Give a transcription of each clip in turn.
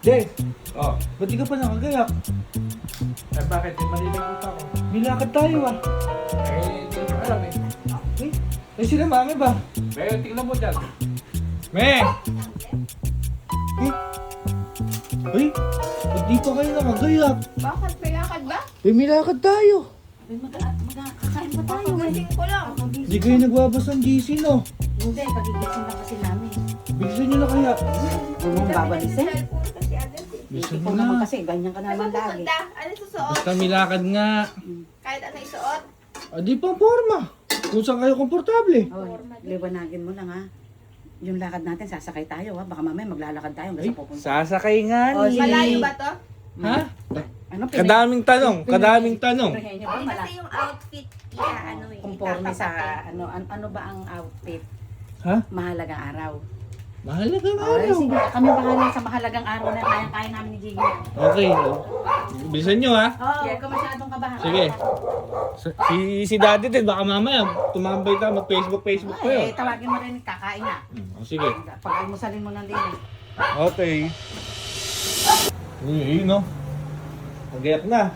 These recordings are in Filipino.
De, Oh, ba't di ka pa nakagayak? eh bakit? Di maliligot ako. Nilakad tayo ah. Hindi ko alam eh. Eh sila mami ba? Pero tingnan mo dyan. Me! Eh? Ay, ba't di pa kayo nakagayak? Bakit? May lakad ba? Eh, may lakad tayo. Kakain pa tayo. Gising ko lang. Di kayo nagbabas ng GC, no? Hindi, pagigising lang kasi namin. Bilisan nyo na kaya. Huwag mong babalisin. Cellphone kasi agad eh. Bilisan Ikaw nyo naman na. kasi, ganyan ka Ano naman lagi. pupunta? Ano susuot? Basta may lakad nga. Kahit ano isuot? Ah, di pang forma. Kung saan kayo komportable. Oh, liwanagin mo lang ha. Yung lakad natin, sasakay tayo ha. Baka mamaya maglalakad tayo hanggang sa pupunta. Sasakay nga Oh, ni. Malayo ba to? Ha? Ano, Kadaming tanong, kadaming tanong. Pinahin niyo ba? Ay, kasi yung outfit niya, ano eh. Conforme sa, kakapatin. ano ba ang outfit? Ha? Mahalagang araw. Mahalagang Oh, araw. sige, kami bahala sa mahalagang araw na kaya namin ni Gigi. Okay. Bilisan nyo ha. Huwag ka masyadong kabahan. Sige. Si daddy din, baka mamaya tumambay tayo, mag-Facebook pa yun. Tawagin mo rin, kakain na. Sige. Pag-almusalin mo ng din. Okay. Uy, no? Magayak na.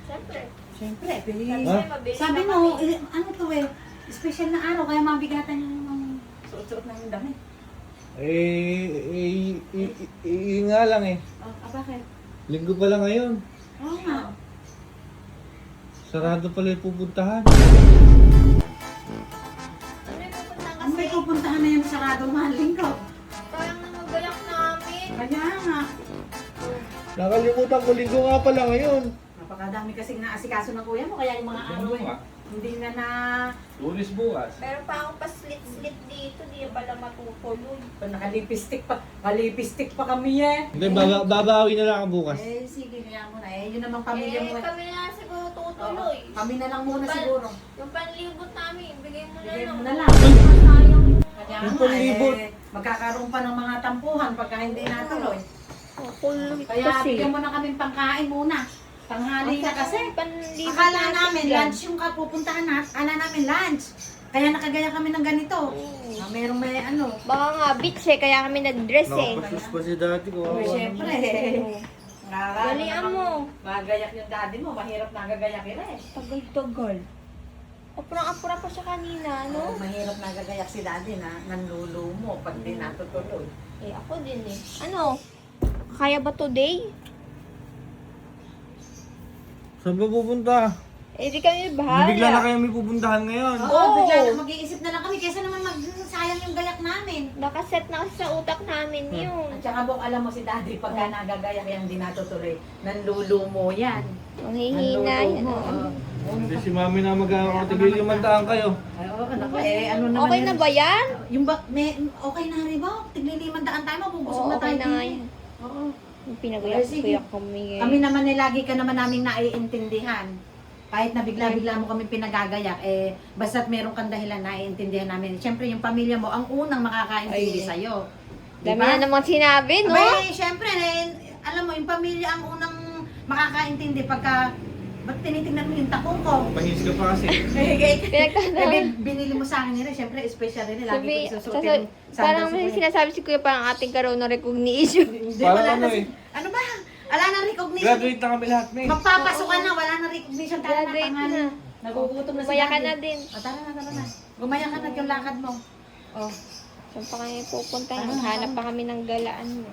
Siyempre. Siyempre, Ha? Mabilis sabi na mo, kami. ano to eh, special na araw, kaya mabigatan yung suot-suot na yung damit. Nga lang eh. Oh, bakit? Linggo pa lang ngayon. Oo nga. Sarado pala yung pupuntahan. Ano yung pupunta Ang may kasi? pupuntahan na yung sarado mahaling ko. Sayang na magayak namin. Kanya nga. Nakalimutan ko, linggo nga pala ngayon. Napakadami kasing naasikaso ng kuya mo, kaya yung mga araw eh. Hindi na Tulis bukas. Meron pa akong pa-slit-slit dito. Di pala matutuloy. nakalipistik pa kami eh. Hindi, babawi na lang ako bukas. Eh, sige, kaya mo na eh. Yun namang pamilya mo eh. Kami na siguro tutuloy. Kami na lang muna siguro. Yung panlibot namin, bigay mo na Bigay lang. mo na lang. Sayang. Kaya Yung nga palibot. eh, magkakaroon pa ng mga tampuhan pagka hindi natuloy. Kulit Kaya bigyan mo na kami pangkain muna. Tanghali na kasi. Panlibot Akala namin lunch yung kapupuntahan natin. Akala namin lunch. Kaya nakagaya kami ng ganito. Na merong may ano. Baka nga beach eh, kaya kami nag-dress eh. Nakapasus pa si dati ko. Oh, syempre. Dalian mo. Magayak yung daddy mo. Mahirap nagagayak yun eh. Tagal-tagal. Apurang-apura pa siya kanina, No? no? Mahirap nagagayak si daddy na nanlulo mo pag di natutuloy. Eh, ako din eh. Ano? Kaya ba today? Saan ba pupunta? Eh, di kami bahala. Bigla na kayo may pupuntahan ngayon. Oo, Oo. bigla na mag-iisip na lang kami kaysa naman sayang yung gayak namin. Nakaset na kasi sa utak namin yun. At saka Bok, alam mo si daddy pagka nagagayak yung di natutuloy, nanlulo mo yan. Manghihina yan. Oo. Hindi si mami na mag-tigil yung mantaan kayo. Ay, oo, naku, eh, ano naman Okay yun? na ba yan? Yung ba, okay na rin ba? Tiglilimandaan tayo, mabubusog Oo, na tayo. okay na nga din. yan. Oo. Yung Ay, pinagayak sige. kami eh. Kami naman eh, lagi ka naman naming naiintindihan. Kahit na bigla-bigla mo kami pinagagayak, eh, basta't meron kang dahilan naiintindihan namin. Siyempre, yung pamilya mo, ang unang makakaintindi Ay. sa'yo. Dami na namang sinabi, no? Abay, siyempre, alam mo, yung pamilya ang unang makakaintindi pagka, ba't tinitingnan mo yung takong ko? Pahis ka pa kasi. Pinagtanong. Binili mo sa akin nila, siyempre, special rin. Lagi Sabi, ko isusutin. parang may sinasabi si Kuya parang ating karoon ng recognition. Hindi, Parang wala ano na eh. Ano ba? Wala nang recognition. Graduate na kami lahat, May. Magpapasok ka na, wala nang recognition. Tara na, Graduate pangalan. na. Nagugutom na si Gumaya ka daddy. na din. O, tara na. Gumaya ka na yung lakad mo. Oh. Saan pa kami pupunta? Hanap pa kami ng galaan mo.